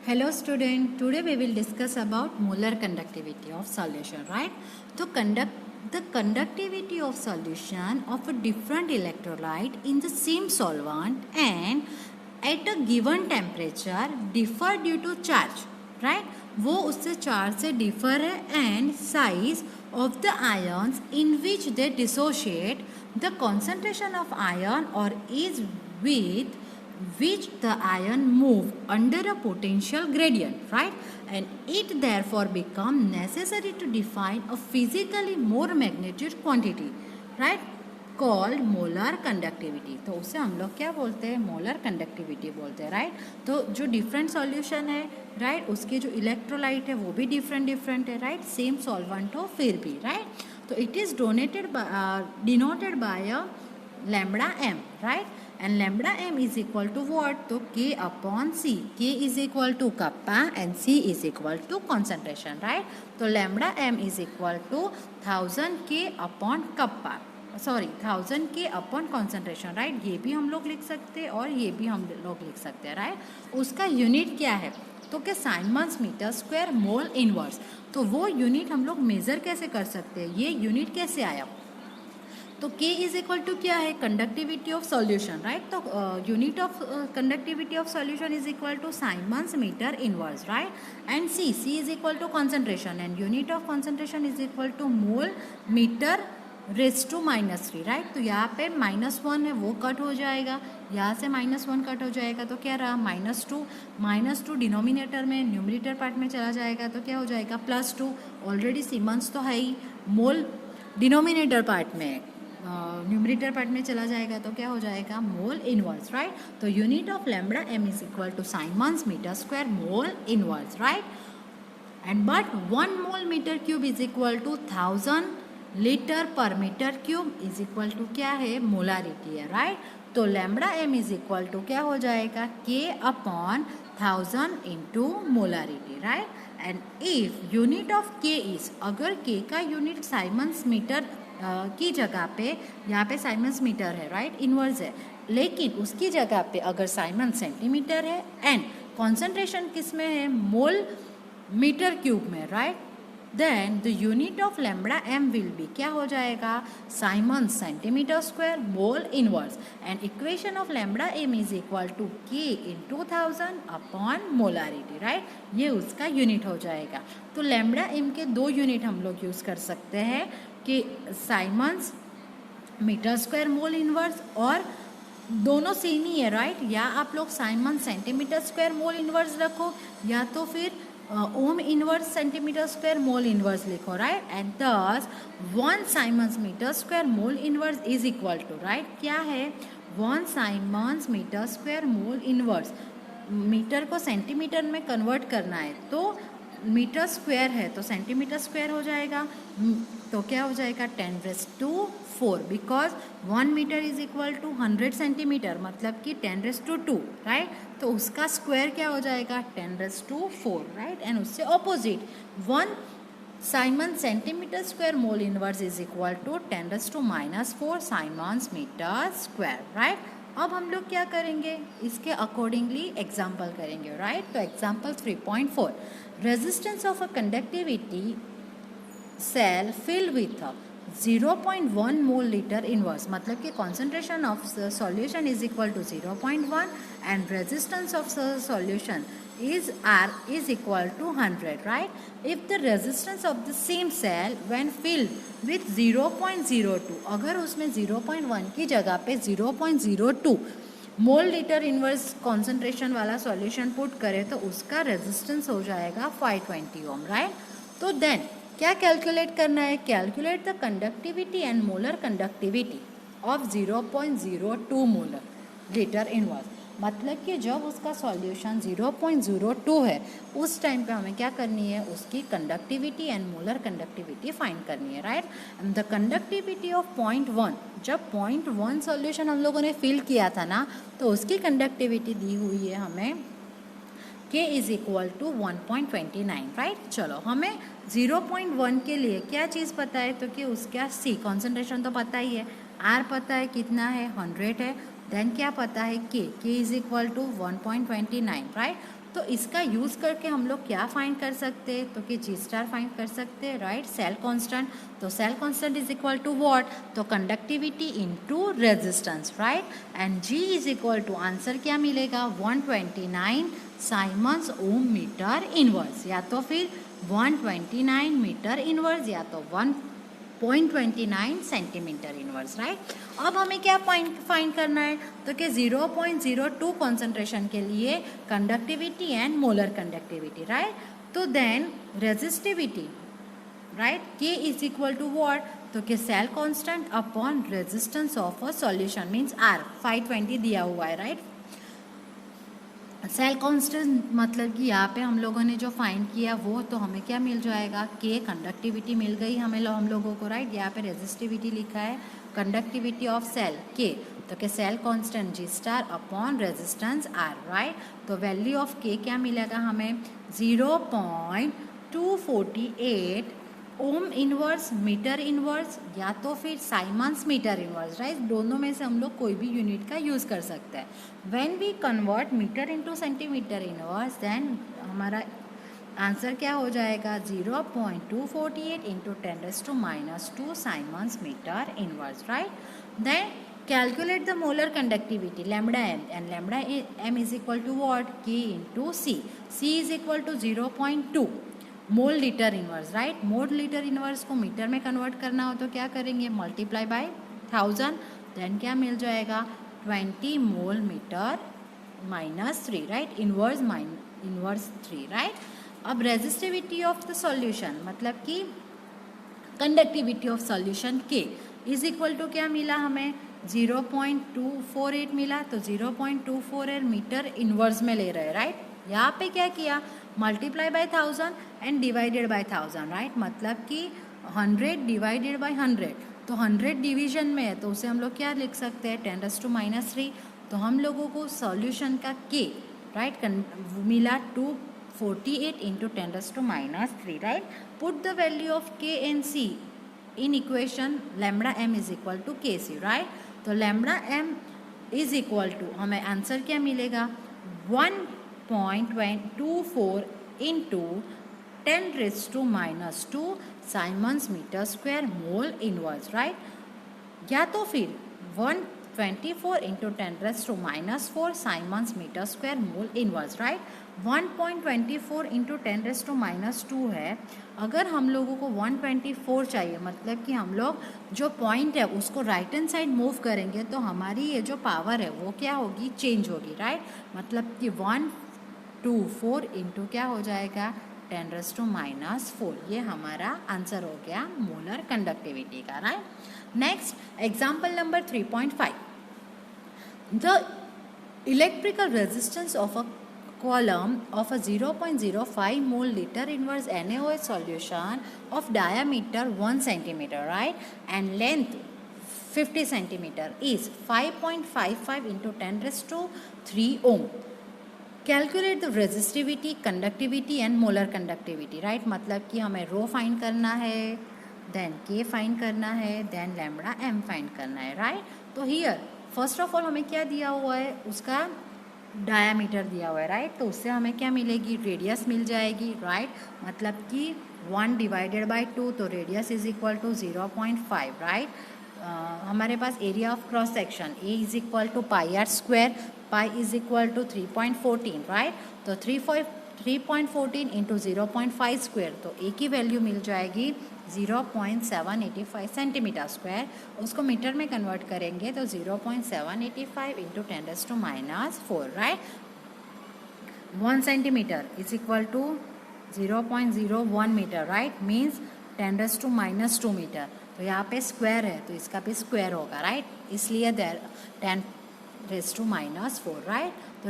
Hello student, today we will discuss about molar conductivity of solution, right? So the conductivity of solution of a different electrolyte in the same solvent and at a given temperature differ due to charge, right? वो उससे charge से differ है and size of the ions in which they dissociate, the concentration of ion or is with which the ion move under a potential gradient, right? And it therefore become necessary to define a physically more magnitude quantity, right? Called molar conductivity. तो उसे हम लोग क्या बोलते हैं? Molar conductivity बोलते हैं, right? तो जो डिफरेंट सॉल्यूशन है, राइट, उसके जो इलेक्ट्रोलाइट है वो भी डिफरेंट है, राइट, सेम सॉल्वेंट हो फिर भी, राइट. तो it is denoted by a lambda M, right, and lambda M is equal to what? तो K upon C. K is equal to kappa and C is equal to concentration, right. तो lambda M is equal to 1000 K upon kappa, sorry 1000 K upon concentration, right. ये भी हम लोग लिख सकते हैं और ये भी हम लोग लिख सकते हैं, राइट. उसका यूनिट क्या है? तो क्या siemens metre square mole inverse. तो वो यूनिट हम लोग मेज़र कैसे कर सकते हैं? ये यूनिट कैसे आया? तो K इज इक्वल टू क्या है? Conductivity of solution, right. तो unit of conductivity of solution is equal to siemens metre inverse, right. And C is equal to concentration and unit of concentration is equal to mole metre raise to -3, right. तो यहाँ पे -1 है वो cut हो जाएगा, यहाँ से -1 cut हो जाएगा, तो क्या रहा? -2 डिनोमिनेटर में, न्यूमरेटर पार्ट में चला जाएगा तो क्या हो जाएगा? +2. ऑलरेडी सीमंस तो है ही, मोल डिनोमिनेटर पार्ट में, न्यूमरेटर पार्ट में चला जाएगा तो क्या हो जाएगा? Mole inverse, right. तो unit of lambda M is equal to siemens metre square mole inverse, right. And but 1 mole metre cube is equal to 1000 litre per metre cube is equal to क्या है? Molarity है, right. तो lambda M is equal to क्या हो जाएगा? K upon 1000 into molarity, right. And if unit of के is, अगर के का यूनिट साइमन्स मीटर की जगह पे, यहाँ पे साइमन्स मीटर है, राइट, इनवर्स है, लेकिन उसकी जगह पे अगर साइमन्स सेंटीमीटर है एंड कॉन्सेंट्रेशन किस में है? मोल मीटर क्यूब में, right. Then the unit of lambda M will be क्या हो जाएगा? Siemens centimetre square mole inverse and equation of lambda M is equal to K into 1000 upon molarity, right. ये उसका unit हो जाएगा. तो lambda M के दो यूनिट हम लोग यूज़ कर सकते हैं कि siemens metre square mole inverse, और दोनों सेम ही है, राइट. या आप लोग siemens centimetre square mole inverse रखो या तो फिर ohm inverse centimetre square mole inverse लिखो, right. And this 1 siemens metre square mole inverse is equal to, right, क्या है? 1 siemens metre square mole inverse. Metre को सेंटीमीटर में कन्वर्ट करना है तो मीटर स्क्वायर है तो सेंटीमीटर स्क्वायर हो जाएगा, तो क्या हो जाएगा? 10⁻⁴, because 1 metre is equal to 100 centimetre, मतलब कि 10⁻², राइट. तो उसका स्क्वायर क्या हो जाएगा? 10⁻⁴, राइट. एंड उससे ऑपोजिट 1 siemens centimetre square mole inverse is equal to 10⁻⁻4 siemens metre square, right. अब हम लोग क्या करेंगे? इसके अकॉर्डिंगली एग्जाम्पल करेंगे, राइट. तो example 3.4, resistance of a conductivity cell filled with 0.1 mole litre inverse, मतलब कि concentration of solution is equal to 0.1 and resistance of solution is R is equal to 100, right. If the resistance of the same cell when filled with 0.02, अगर उसमें 0.1 की जगह पे 0.02 मोल litre inverse concentration वाला solution put करे तो उसका resistance हो जाएगा 520 ओम, राइट. तो देन क्या कैलकुलेट करना है? Calculate the conductivity and molar conductivity of 0.02 molar litre inverse. मतलब कि जब उसका सॉल्यूशन 0.02 है उस टाइम पे हमें क्या करनी है? उसकी conductivity and molar conductivity find करनी है, right. And the conductivity of 0.1, जब 0.1 सॉल्यूशन हम लोगों ने फिल किया था ना, तो उसकी कंडक्टिविटी दी हुई है हमें K is equal to 1.29, right. चलो, हमें 0.1 के लिए क्या चीज़ पता है? तो कि उसका C कॉन्सेंट्रेशन तो पता ही है, R पता है कितना है? 100 है. देन क्या पता है? K is equal to 1.29, right. तो इसका यूज़ करके हम लोग क्या फाइंड कर सकते हैं, तो कि जी स्टार फाइंड कर सकते हैं, राइट, सेल कांस्टेंट। तो cell constant is equal to what, तो conductivity into resistance, right, and G is equal to, answer क्या मिलेगा, 129 साइमंस ओम मीटर इनवर्स, या तो फिर 129 मीटर इनवर्स या तो 1.29 सेंटीमीटर इनवर्स, राइट। अब हमें क्या फाइंड करना है, तो कि 0.02 कॉन्सेंट्रेशन के लिए conductivity and molar conductivity, right. तो then resistivity, right, K is equal to what, तो कि cell constant upon resistance of a solution means R, 520 दिया हुआ है, राइट। सेल कांस्टेंट मतलब कि यहाँ पे हम लोगों ने जो फाइंड किया वो, तो हमें क्या मिल जाएगा, के कंडक्टिविटी मिल गई हमें हम लोगों को, राइट। यहाँ पे रेजिस्टिविटी लिखा है, कंडक्टिविटी ऑफ सेल के, तो कि cell constant G star upon resistance R, right. तो वैल्यू ऑफ के क्या मिलेगा हमें, 0.248 ओम इनवर्स मीटर इनवर्स या तो फिर साइमंस मीटर इनवर्स, राइट। दोनों में से हम लोग कोई भी यूनिट का यूज़ कर सकते हैं। When we convert metre into centimetre inverse, then हमारा आंसर क्या हो जाएगा, 0.248 into 10⁻² siemens metre inverse, right. Then calculate the molar conductivity lambda m, and lambda m is equal to what, k into c is equal to 0.2 mole litre inverse, right. Mole litre inverse को metre में convert करना हो तो क्या करेंगे, multiply by 1000, then क्या मिल जाएगा, 20 मोल मीटर -3, राइट, इनवर्स 3, राइट। अब रेजिस्टिविटी ऑफ द सॉल्यूशन मतलब कि कंडक्टिविटी ऑफ सॉल्यूशन के इज इक्वल टू क्या मिला हमें, 0.248 मिला। तो 0.248 मीटर इनवर्स में ले रहे हैं, राइट। यहाँ पे क्या किया, multiply by 1000 and divided by 1000, right. मतलब कि 100 डिवाइडेड बाय 100, तो 100 डिवीजन में है तो उसे हम लोग क्या लिख सकते हैं, 10⁻³ तो हम लोगों को सॉल्यूशन का के, राइट, मिला 248 into 10⁻³, right. Put the value of K and C in equation lambda m is equal to K C, right. तो lambda m is equal to हमें आंसर क्या मिलेगा, 1.24 into 10⁻² siemens metre square mole inverse, right. या तो फिर 124 into 10⁻⁴ siemens metre square mole inverse, right. 1.24 into 10⁻² है। अगर हम लोगों को 124 चाहिए मतलब कि हम लोग जो पॉइंट है उसको राइट हैंड साइड मूव करेंगे तो हमारी ये जो पावर है वो क्या होगी, चेंज होगी, राइट। मतलब कि 124 इंटू क्या हो जाएगा, 10⁻⁴, ये हमारा आंसर हो गया मोलर कंडक्टिविटी का, right. Next example number 3.5, the electrical resistance of a column of a 0.05 mole liter inverse NaOH solution of diameter 1 centimeter, right, and length 50 centimeter is 5.55 into 10⁻³ ohm. Calculate the resistivity, conductivity and molar conductivity, right। मतलब कि हमें रो find करना है, then के find करना है, then lambda m find करना है, राइट। तो हियर फर्स्ट ऑफ ऑल हमें क्या दिया हुआ है, उसका डायामीटर दिया हुआ है, राइट। तो उससे हमें क्या मिलेगी, रेडियस मिल जाएगी, राइट। मतलब कि 1 डिवाइडेड बाय 2 तो radius is equal to 0.5, right. हमारे पास area of cross section A is equal to πr², pi is equal to 3.14, right. तो 3.14 इंटू 0.5² तो ए की वैल्यू मिल जाएगी 0.785 सेंटीमीटर स्क्वायर। उसको मीटर में कन्वर्ट करेंगे तो 0.785 into 10⁻⁴, right. 1 centimetre is equal to 0.01 metre, right, means 10⁻² metre. तो यहाँ पे स्क्वायर है तो इसका भी स्क्वायर होगा, राइट, इसलिए 10⁻⁴, राइट। तो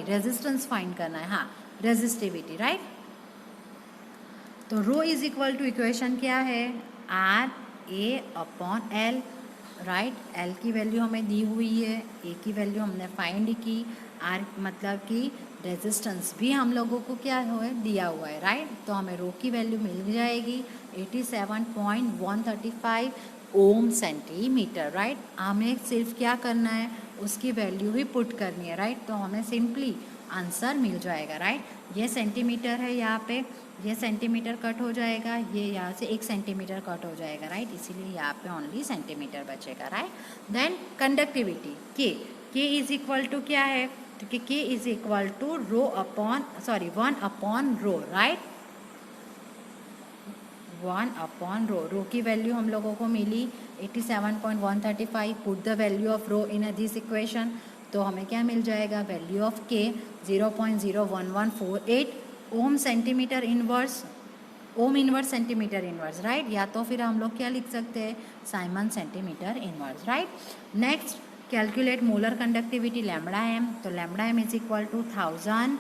रेजिस्टेंस फाइंड करना है, हाँ, रेजिस्टिविटी, राइट। तो rho is equal to equation क्या है, R A upon L, right. L की वैल्यू हमें दी हुई है, ए की वैल्यू हमने फाइंड की, आर मतलब कि रेजिस्टेंस भी हम लोगों को क्या हुआ है, दिया हुआ है, राइट। तो हमें रो की वैल्यू मिल जाएगी 87.135 ओम सेंटीमीटर, राइट। हमें सिर्फ क्या करना है, उसकी वैल्यू ही पुट करनी है, राइट। तो हमें सिंपली आंसर मिल जाएगा, राइट। ये सेंटीमीटर है, यहाँ पे ये सेंटीमीटर कट हो जाएगा, ये यहाँ से 1 सेंटीमीटर कट हो जाएगा, राइट, इसीलिए यहाँ पे ओनली सेंटीमीटर बचेगा, right. Then conductivity K is equal to क्या है, क्योंकि K is equal to rho upon 1/रो, राइट, 1/रो। रो की वैल्यू हम लोगों को मिली 87.135। Put the value of rho in this equation, तो हमें क्या मिल जाएगा, value of K 0.01148 ohm centimetre inverse, ohm inverse centimetre inverse, right, या तो फिर हम लोग क्या लिख सकते हैं, siemens centimetre inverse, right. Next calculate molar conductivity lambda M, तो lambda M is equal to 1000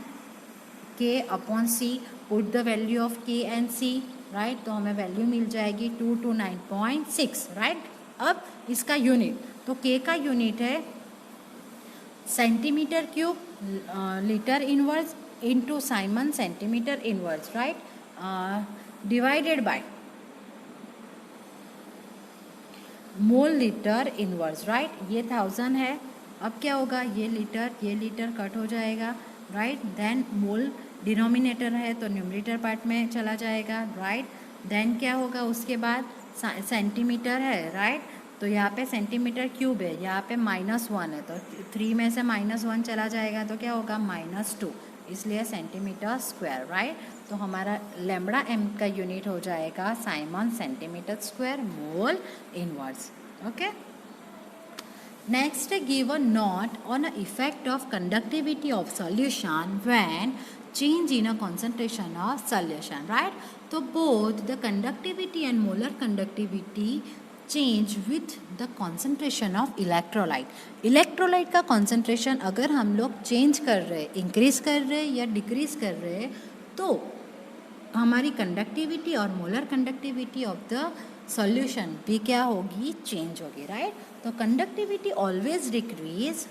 K upon C. Put the value of K and C, right, तो हमें वैल्यू मिल जाएगी 229.6, राइट। अब इसका यूनिट, तो के का यूनिट है centimetre cube litre inverse into Simon centimetre inverse, right, divided by mole litre inverse, right. ये 1000 है, अब क्या होगा, ये लीटर कट हो जाएगा, राइट। देन मोल डिनोमिनेटर है तो न्यूमरेटर पार्ट में चला जाएगा, राइट। देन क्या होगा, उसके बाद सेंटीमीटर है, राइट, तो यहाँ पे सेंटीमीटर क्यूब है, यहाँ पे -1 है, तो 3 में से -1 चला जाएगा तो क्या होगा, -2, इसलिए सेंटीमीटर स्क्वायर, राइट। तो हमारा लैम्बडा एम का यूनिट हो जाएगा Simon centimetre square mole inverse, okay. Next give a note on a effect of conductivity of solution when change in a concentration of solution, right. तो both the conductivity and molar conductivity change with the concentration of electrolyte. Electrolyte का concentration अगर हम लोग change कर रहे, increase कर रहे या डिक्रीज कर रहे, तो हमारी कंडक्टिविटी और molar conductivity of the solution भी क्या होगी, चेंज होगी, राइट। तो conductivity always decrease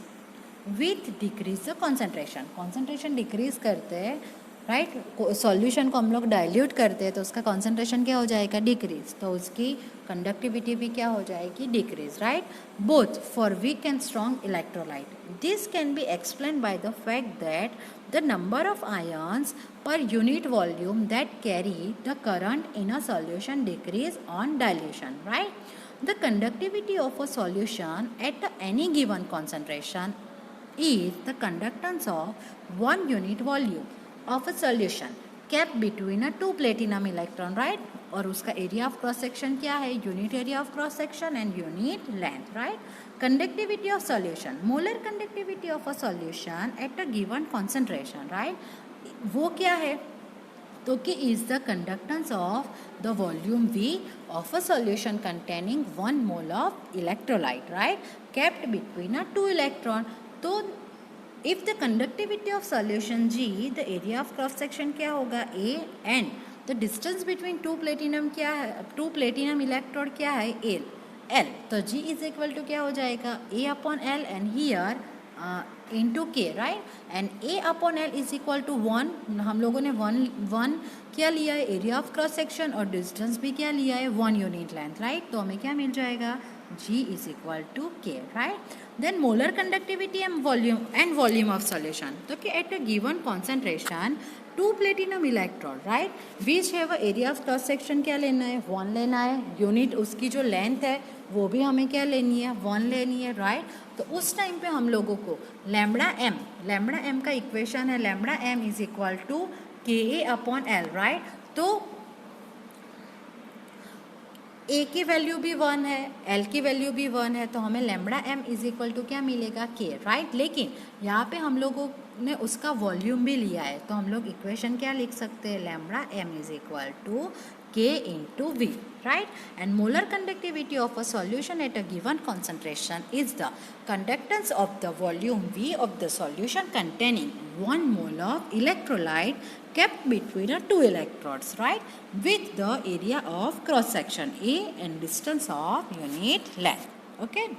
with decrease the concentration, concentration decrease करते हैं, राइट, सॉल्यूशन को हम लोग डाइल्यूट करते हैं तो उसका कॉन्सेंट्रेशन क्या हो जाएगा, डिक्रीज, तो उसकी कंडक्टिविटी भी क्या हो जाएगी, decrease, right. Both for weak and strong electrolyte, this can be explain by the fact that the number of ions per unit volume that carry the current in a solution decrease on dilution, right. The conductivity of a solution at any given concentration is the conductance of 1 unit volume of a solution kept between a 2 platinum electron, right, और उसका area of cross section क्या है, unit area of cross section and unit length, right. Conductivity of solution, molar conductivity of a solution at a given concentration, right, वो क्या है, तो कि is the conductance of the volume V of a solution containing 1 mole of electrolyte, right, kept between a 2 electron. तो if the conductivity of solution G, the area of cross section क्या होगा, A, and the distance between 2 platinum क्या है, 2 platinum electrode क्या है, L, तो G is equal to क्या हो जाएगा, A/L, and here into K, right, and A/L is equal to 1, हम लोगों ने 1 क्या लिया है, एरिया ऑफ क्रॉस सेक्शन, और डिस्टेंस भी क्या लिया है, 1 यूनिट लेंथ, राइट, तो हमें क्या मिल जाएगा, G is equal to K, right. Then molar conductivity and volume of solution, तो कि at a given concentration 2 platinum electron, right, which have area of cross section क्या लेना है, 1 लेना है, यूनिट उसकी जो लेंथ है वो भी हमें क्या लेनी है, 1 लेनी है, राइट। तो उस टाइम पे हम लोगों को लैम्बडा एम का इक्वेशन है, lambda M is equal to KA/L, right. तो A की वैल्यू भी 1 है, L की वैल्यू भी 1 है, तो हमें lambda M is equal to क्या मिलेगा, K, राइट। लेकिन यहाँ पे हम लोगों ने उसका वॉल्यूम भी लिया है, तो हम लोग इक्वेशन क्या लिख सकते हैं, lambda M is equal to K into V, right. And molar conductivity of a solution at a given concentration is the conductance of the volume V of the solution containing 1 mole of electrolyte kept between 2 electrodes, right, with the area of cross section A and distance of unit length, okay.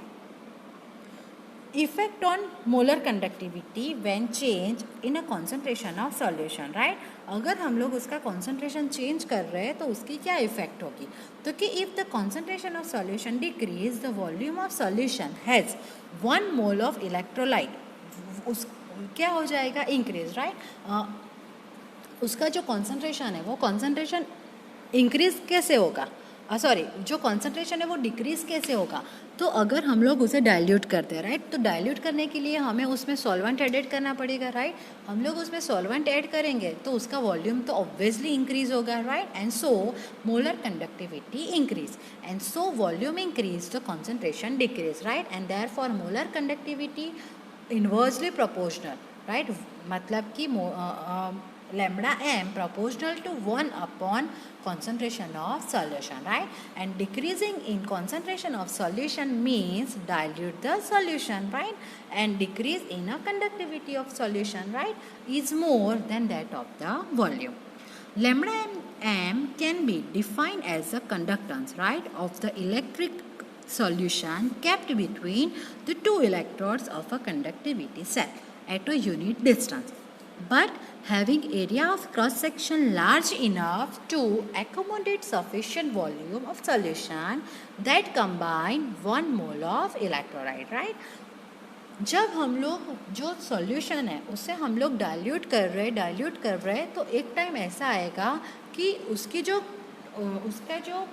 Effect on molar conductivity when change in a concentration of solution, right. अगर हम लोग उसका concentration change कर रहे हैं तो उसकी क्या इफेक्ट होगी, तो कि if the concentration of solution decrease, the volume of solution has 1 mole of electrolyte, उस क्या हो जाएगा, इंक्रीज, राइट। उसका जो कॉन्सेंट्रेशन है वो कॉन्सेंट्रेशन इंक्रीज कैसे होगा, सॉरी जो कॉन्सेंट्रेशन है वो डिक्रीज कैसे होगा, तो अगर हम लोग उसे डाइल्यूट करते हैं, राइट, तो डाइल्यूट करने के लिए हमें उसमें सॉल्वेंट एडेड करना पड़ेगा, राइट। हम लोग उसमें सॉल्वेंट ऐड करेंगे तो उसका वॉल्यूम तो ऑब्वियसली इंक्रीज होगा, right, and so molar conductivity increase, and so volume increase तो concentration decrease, right, and therefore molar conductivity inversely proportional, right, मतलब कि lambda m proportional to 1 upon concentration of solution, right, and decreasing in concentration of solution means dilute the solution, right, and decrease in a conductivity of solution, right, is more than that of the volume. Lambda m can be defined as a conductance, right, of the electric solution kept between the two electrodes of a conductivity cell at a unit distance, but having area of cross section large enough to accommodate sufficient volume of solution that combine 1 mole of electrolyte, right. जब हम लोग जो solution है उससे हम लोग dilute कर रहे तो एक टाइम ऐसा आएगा कि उसका जो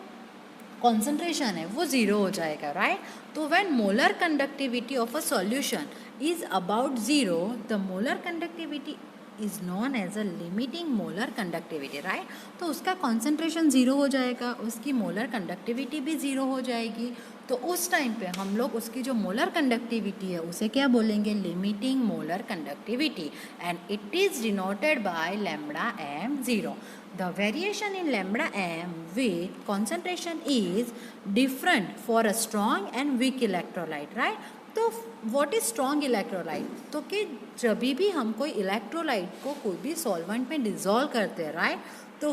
कॉन्सेंट्रेशन है वो ज़ीरो हो जाएगा, राइट। तो when molar conductivity of a solution is about zero, the molar conductivity is known as a limiting molar conductivity, right. तो उसका कॉन्सेंट्रेशन ज़ीरो हो जाएगा, उसकी मोलर कंडक्टिविटी भी ज़ीरो हो जाएगी, तो उस टाइम पे हम लोग उसकी जो मोलर कंडक्टिविटी है उसे क्या बोलेंगे, limiting molar conductivity, and it is denoted bye lambda m 0. The variation in lambda m with concentration is different for a strong and weak electrolyte, right? तो व्हाट इज स्ट्रॉन्ग इलेक्ट्रोलाइट, तो कि जब भी हम कोई इलेक्ट्रोलाइट को कोई भी सॉल्वेंट में डिज़ोल्व करते हैं, राइट, तो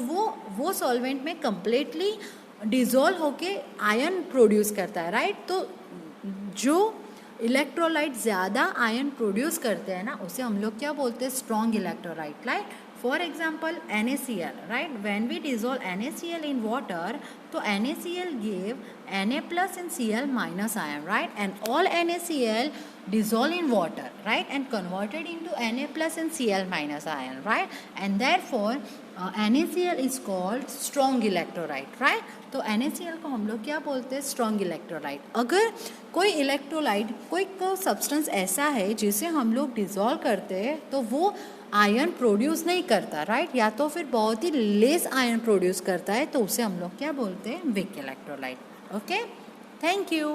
वो सॉल्वेंट में कम्प्लीटली डिज़ोल्व होके आयन प्रोड्यूस करता है, राइट। तो जो इलेक्ट्रोलाइट ज़्यादा आयन प्रोड्यूस करते हैं ना उसे हम लोग क्या बोलते हैं, strong electrolyte, right. For example, NaCl, right? When we dissolve NaCl in water, so NaCl give Na plus and Cl minus ion, right? And all NaCl dissolve in water, right? And converted into Na plus and Cl minus ion, right? And therefore, NaCl is called strong electrolyte, right? तो NaCl को हम लोग क्या बोलते हैं, strong electrolyte. अगर कोई electrolyte कोई सब्सटेंस ऐसा है जिसे हम लोग डिज़ोल्व करते हैं तो वो आयन प्रोड्यूस नहीं करता, राइट, या तो फिर बहुत ही लेस आयन प्रोड्यूस करता है, तो उसे हम लोग क्या बोलते हैं, weak electrolyte. Okay, thank you.